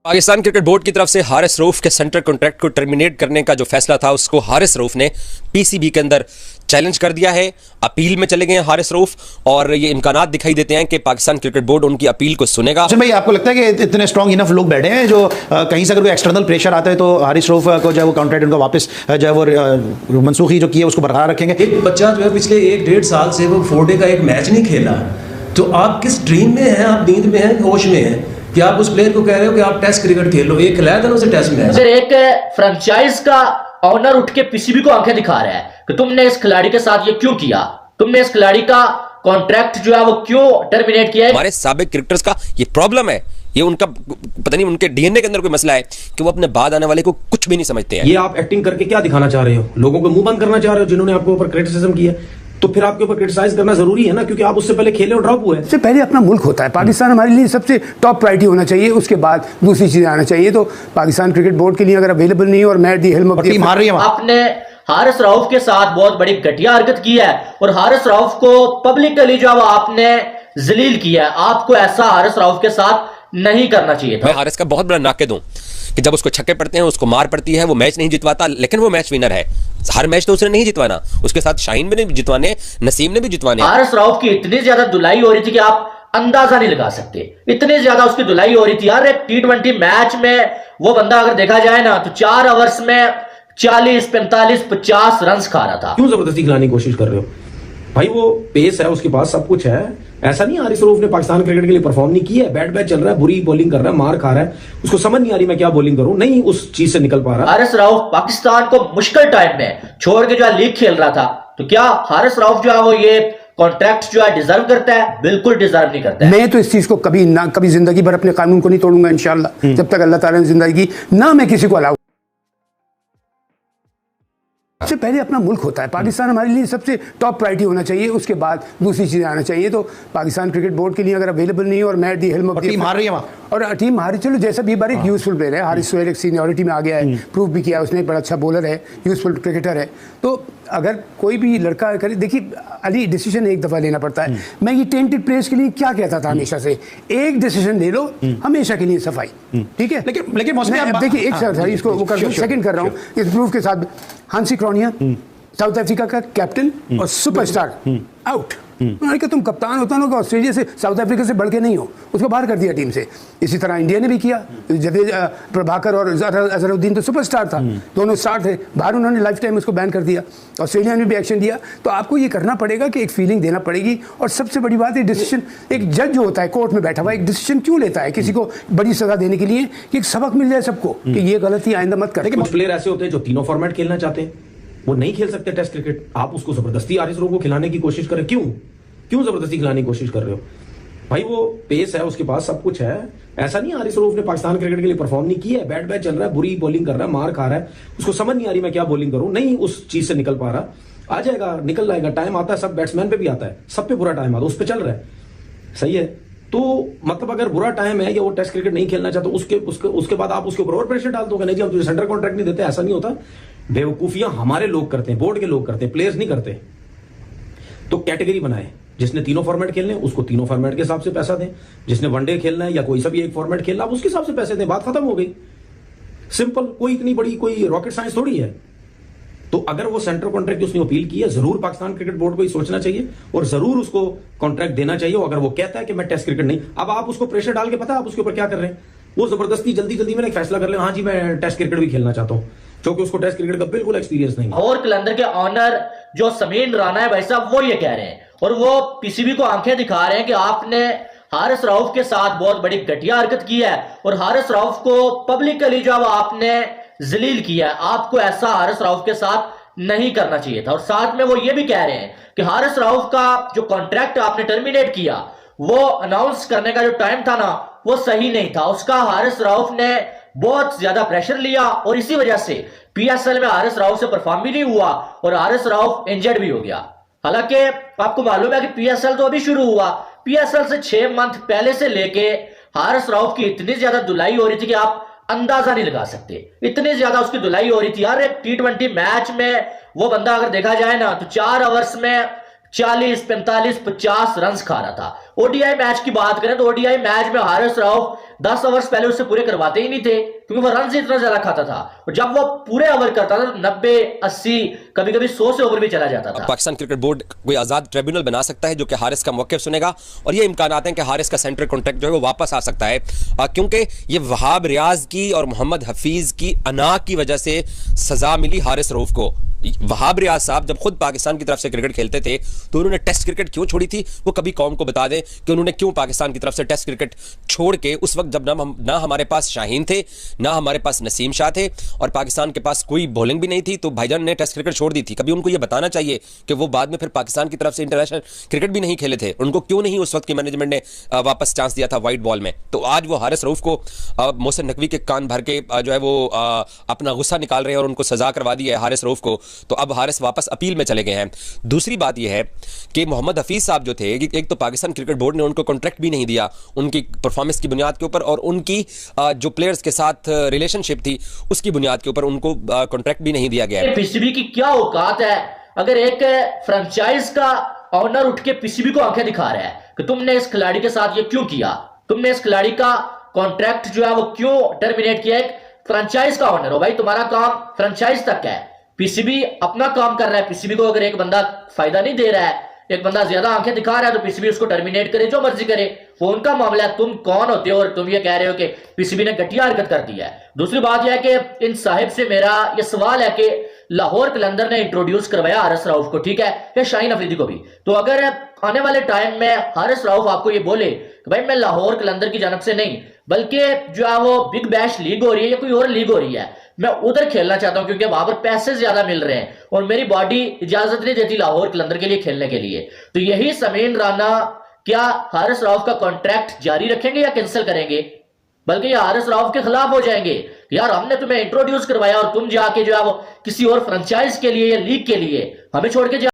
Pakistan cricket board की तरफ से हारिस रऊफ के सेंटर कॉन्ट्रैक्ट को टर्मिनेट करने का जो फैसला था उसको हारिस रऊफ ने पीसीबी के अंदर चैलेंज कर दिया है। अपील में चले गए हैं हारिस रऊफ और ये इम्कानात दिखाई देते हैं कि पाकिस्तान क्रिकेट बोर्ड उनकी अपील को सुनेगा। भाई आपको लगता है कि इतने स्ट्रॉन्ग इनफ लोग बैठे हैं जो कहीं से अगर कोई एक्सटर्नल प्रेशर आता है तो हारिस रऊफ को जो है वो कॉन्ट्रैक्ट उनका वापस जो है वो मनसूखी जो की है उसको बरकरार रखेंगे? एक बच्चा जो है पिछले 1-1.5 साल से वो 4 डे का एक मैच नहीं खेला, तो आप किस ड्रीम में हैं? आप नींद में हैं, होश में हैं कि आप उस प्लेयर को कह रहे हो कि आप टेस्ट क्रिकेट खेलो? एक खिलाया था ना उसे टेस्ट मैच। सर, एक फ्रेंचाइज का ऑनर उठ के पीसीबी को आंखें दिखा रहा है कि तुमने इस खिलाड़ी के साथ ये क्यों किया, तुमने इस खिलाड़ी का कॉन्ट्रैक्ट जो है वो क्यों टर्मिनेट किया है। हमारे साबिक क्रिकेटर्स का ये प्रॉब्लम है, ये उनका पता नहीं उनके डीएनए के अंदर कोई मसला है कि वो अपने बाद आने वाले को कुछ भी नहीं समझते हैं। ये आप एक्टिंग करके क्या दिखाना चाह रहे हो? लोगों को मुंह बंद करना चाह रहे हो जिन्होंने आपके ऊपर क्रिटिसिज्म किया? तो फिर आपके ऊपर क्रिटिसाइज करना जरूरी है ना, क्योंकि आप उससे पहले खेले और ड्रॉप हुए। सबसे पहले अपना मुल्क होता है, पाकिस्तान हमारे लिए सबसे टॉप प्रायोरिटी होना चाहिए, उसके बाद दूसरी चीजें आना चाहिए। तो पाकिस्तान क्रिकेट बोर्ड के लिए अगर अवेलेबल नहीं है और मैं दी हेल्म ऑफ टीम हार रही है, आपने हारिस रऊफ के साथ बहुत बड़ी घटिया हरकत की है और हारिस रऊफ को पब्लिकली जो आपने जलील किया है। आपको ऐसा हारिस रऊफ के साथ नहीं करना चाहिए था। मैं हारिस का बहुत बड़ा नाक़िद हूं कि जब उसको छक्के पड़ते हैं, उसको मार पड़ती है, वो मैच नहीं जितवाता, लेकिन वो मैच विनर है। हर मैच तो उसने नहीं जितवाना, उसके साथ शाहीन ने भी जितवाने, नसीम ने भी जितवाने। हारिस रऊफ की इतनी ज्यादा धुलाई हो रही थी कि आप अंदाजा नहीं लगा सकते, इतनी ज्यादा उसकी धुलाई हो रही थी यार। एक T20 मैच में वो बंदा अगर देखा जाए ना तो 4 ओवर्स में 40, 45, 50 रन खा रहा था। क्यों जबरदस्ती खिलाने की कोशिश कर रहे हो भाई? वो पेस है, उसके पास सब कुछ है। ऐसा नहीं हारिस रऊफ ने पाकिस्तान क्रिकेट के लिए परफॉर्म नहीं किया है। बैट बैट चल रहा है, बुरी बॉलिंग कर रहा है, मार खा रहा है, उसको समझ नहीं आ रही मैं क्या बॉलिंग करूं, नहीं उस चीज से निकल पा रहा। हारिस रऊफ पाकिस्तान को मुश्किल टाइम में छोड़ के जो है लीग खेल रहा था, तो क्या हारिस रऊफ जो है वो ये कॉन्ट्रैक्ट जो है डिजर्व करता है? बिल्कुल डिजर्व नहीं करता है। मैं तो इस चीज को कभी जिंदगी भर अपने कानून को नहीं तोड़ूंगा इंशाल्लाह, जब तक अल्लाह ताला ने जिंदगी ना मैं किसी को अलाउ। सबसे पहले अपना मुल्क होता है, पाकिस्तान हमारे लिए सबसे टॉप प्रायोरिटी होना चाहिए, उसके बाद दूसरी चीजें आना चाहिए। तो पाकिस्तान क्रिकेट बोर्ड के लिए अगर अवेलेबल नहीं है और मैं दी हेल्म ऑफ टीम हार रही है वहां, और टीम हारी, चलो जैसा भी बार एक यूजफुल प्लेयर है हारिस सोहेल, एक सीनियरिटी में आ गया है, प्रूव भी किया उसने, बड़ा अच्छा बॉलर है, यूजफुल क्रिकेटर है। तो अगर कोई भी लड़का करे, देखिए अली डिसीजन एक दफा लेना पड़ता है। मैं ये टेंटेड प्लेयर्स के लिए क्या कहता था हमेशा से, एक डिसीजन ले लो हमेशा के लिए, सफाई, ठीक है। लेकिन देखिए एक इसको वो कर सेकंड कर रहा हूँ इस प्रूफ के साथ। हांसी क्रॉनिया साउथ अफ्रीका का कैप्टन और सुपरस्टार आउट। उन्होंने कहा तुम कप्तान होता ना, ऑस्ट्रेलिया से साउथ अफ्रीका से बढ़ के नहीं हो, उसको बाहर कर दिया टीम से। इसी तरह इंडिया ने भी किया, जडेजा, प्रभाकर और अजहरुद्दीन तो सुपरस्टार था, दोनों स्टार थे, बाहर उन्होंने लाइफ टाइम उसको बैन कर दिया। ऑस्ट्रेलिया ने भी एक्शन दिया। तो आपको ये करना पड़ेगा कि एक फीलिंग देना पड़ेगी। और सबसे बड़ी बात है डिसीजन, एक जज जो होता है कोर्ट में बैठा हुआ एक डिसीजन क्यों लेता है किसी को बड़ी सजा देने के लिए, कि एक सबक मिल जाए सबको कि ये गलती आइंदा मत कर। कुछ प्लेयर ऐसे होते हैं जो तीनों फॉर्मेट खेलना चाहते हैं, वो नहीं खेल सकते टेस्ट क्रिकेट। आप उसको जबरदस्ती हारिस रऊफ को खिलाने की कोशिश करें, क्यों जबरदस्ती खिलाने की कोशिश कर रहे हो भाई? वो पेस है, उसके पास सब कुछ है। ऐसा नहीं हारिस रऊफ ने पाकिस्तान क्रिकेट के लिए परफॉर्म नहीं किया है। बैट बैट चल रहा है, बुरी बॉलिंग कर रहा है, मार खा रहा है, उसको समझ नहीं आ रही मैं क्या बॉलिंग करूं, नहीं उस चीज से निकल पा रहा। आ जाएगा, निकल जाएगा, टाइम आता है, सब बैट्समैन पे भी आता है, सब पे बुरा टाइम आता है, उस पे चल रहा है, सही है। तो मतलब अगर बुरा टाइम है या वो टेस्ट क्रिकेट नहीं खेलना चाहता, उसके बाद आप उसके ऊपर और प्रेशर डाल दोगे, नहीं जी हम तुझे सेंटर कॉन्ट्रैक्ट नहीं देते, ऐसा नहीं होता। बेवकूफियां हमारे लोग करते हैं, बोर्ड के लोग करते हैं, प्लेयर्स नहीं करते। तो कैटेगरी बनाए, जिसने तीनों फॉर्मेट खेलने उसको तीनों फॉर्मेट के हिसाब से पैसा दें, जिसने वनडे खेलना है या कोई सा भी एक फॉर्मेट खेलना है उसके हिसाब से पैसे दें, बात खत्म हो गई, सिंपल। कोई इतनी बड़ी कोई रॉकेट साइंस थोड़ी है। तो अगर वो सेंटर कॉन्ट्रैक्ट उसने अपील की है, जरूर पाकिस्तान क्रिकेट बोर्ड को ही सोचना चाहिए और जरूर उसको कॉन्ट्रैक्ट देना चाहिए। अगर वो कहता है कि मैं टेस्ट क्रिकेट नहीं, अब आप उसको प्रेशर डाल के, पता है आप उसके ऊपर क्या कर रहे हैं? वो जबरदस्ती जल्दी में एक फैसला कर ले, हाँ जी मैं टेस्ट क्रिकेट भी खेलना चाहता हूं, क्योंकि उसको टेस्ट क्रिकेट का बिल्कुल एक्सपीरियंस नहीं है। और कलंदर के ऑनर जो समीन राना है भाई साहब, वो ये कह रहे हैं और वो पीसीबी को आंखें दिखा रहे हैं कि आपने हारिस रऊफ के साथ बहुत बड़ी घटिया हरकत की है और हारिस रऊफ को पब्लिकली जो आपने जलील किया है। आपको ऐसा हारिस रऊफ के साथ नहीं करना चाहिए था। और साथ में वो ये भी कह रहे हैं कि हारिस रऊफ का जो कॉन्ट्रैक्ट आपने टर्मिनेट किया, वो अनाउंस करने का जो टाइम था ना वो सही नहीं था। उसका हारिस रऊफ ने बहुत ज्यादा प्रेशर लिया और इसी वजह से पीएसएल में हारिस रऊफ से परफॉर्म भी नहीं हुआ और हारिस रऊफ इंजर्ड भी हो गया। हालांकि आपको मालूम है कि पीएसएल तो अभी शुरू हुआ, पीएसएल से 6 मंथ पहले से लेके हारिस रऊफ की इतनी ज्यादा धुलाई हो रही थी कि आप अंदाजा नहीं लगा सकते, इतनी ज्यादा उसकी धुलाई हो रही थी यार। एक T20 मैच में वो बंदा अगर देखा जाए ना तो 4 ओवर्स में 40, 45, 50 रन खा रहा था। ओडीआई मैच की बात करें तो ओडीआई मैच में हारिस रऊफ 10 ओवर्स पहले उससे पूरे करवाते ही नहीं थे, क्योंकि वो रन से इतना ज्यादा खाता था। और जब वो पूरे ओवर करता था तो 90, 80, कभी कभी 100 से ओवर भी चला जाता था। पाकिस्तान क्रिकेट बोर्ड कोई आजाद ट्रिब्यूनल बना सकता है जो कि हारिस का मौक़िफ़ सुनेगा, और ये इम्कानात हैं कि हारिस का सेंट्रल कॉन्ट्रैक्ट जो है वो वापस आ सकता है, क्योंकि ये वहाब रियाज की और मोहम्मद हफीज की अना की वजह से सजा मिली हारिस रऊफ को। वहाब रियाज साहब जब खुद पाकिस्तान की तरफ से क्रिकेट खेलते थे तो उन्होंने टेस्ट क्रिकेट क्यों छोड़ी थी, वो कभी कौम को बता दें कि उन्होंने क्यों पाकिस्तान की तरफ से टेस्ट क्रिकेट छोड़ के, उस वक्त जब ना हमारे पास शाहीन थे, ना हमारे पास नसीम शाह थे, और पाकिस्तान के पास कोई बॉलिंग भी नहीं थी, तो भाईजान ने टेस्ट क्रिकेट छोड़ दी थी। कभी उनको ये बताना चाहिए कि वो बाद में फिर पाकिस्तान की तरफ से इंटरनेशनल क्रिकेट भी नहीं खेले थे। उनको क्यों नहीं उस वक्त की मैनेजमेंट ने वापस चांस दिया था वाइट बॉल में। तो आज वो हारिस रऊफ को मोहसिन नकवी के कान भर के जो है वो अपना गुस्सा निकाल रहे हैं और उनको सजा करवा दी है हारिस रऊफ को। तो अब हारिस वापस अपील में चले गए हैं। दूसरी बात यह है कि मोहम्मद हफीज साहब जो थे, एक तो पाकिस्तान क्रिकेट बोर्ड ने उनको कॉन्ट्रैक्ट भी नहीं दिया उनकी परफॉर्मेंस की बुनियाद के ऊपर, और उनकी जो प्लेयर्स के साथ रिलेशनशिप थी उसकी बुनियाद के ऊपर उनको कॉन्ट्रैक्ट भी नहीं दिया गया। पीसीबी की क्या औकात है, अगर एक फ्रेंचाइज का ऑनर उठ के पीसीबी को आंखें दिखा रहा है कि तुमने इस खिलाड़ी के साथ ये क्यों किया, तुमने इस खिलाड़ी का कॉन्ट्रैक्ट जो है वो क्यों टर्मिनेट किया। एक फ्रेंचाइज का ऑनर हो भाई, तुम्हारा काम फ्रेंचाइज तक है। पीसीबी अपना काम कर रहा है। पीसीबी को अगर एक बंदा फायदा नहीं दे रहा है, एक बंदा ज्यादा आंखें दिखा रहा है, तो पीसीबी उसको टर्मिनेट करे, जो मर्जी करे, वो उनका मामला है। तुम कौन होते हो और तुम ये कह रहे हो कि पीसीबी ने घटिया हरकत कर दी है। दूसरी बात यह है कि इन साहिब से मेरा ये सवाल है कि लाहौर कलंदर ने इंट्रोड्यूस करवाया हारिस रऊफ को, ठीक है, या शाहीन अफरीदी को भी, तो अगर आने वाले टाइम में हारिस रऊफ आपको ये बोले कि भाई मैं लाहौर कलंदर की जानब से नहीं बल्कि जो है वो बिग बैश लीग हो रही है या कोई और लीग हो रही है, मैं उधर खेलना चाहता हूं क्योंकि वहां पर पैसे ज्यादा मिल रहे हैं और मेरी बॉडी इजाजत नहीं देती लाहौर कलंदर के लिए खेलने के लिए, तो यही समीन राना क्या हारिस रऊफ का कॉन्ट्रैक्ट जारी रखेंगे या कैंसिल करेंगे? बल्कि ये हारिस रऊफ के खिलाफ हो जाएंगे, यार हमने तुम्हें इंट्रोड्यूस करवाया और तुम जाके जो है वो किसी और फ्रेंचाइज के लिए या लीग के लिए हमें छोड़ के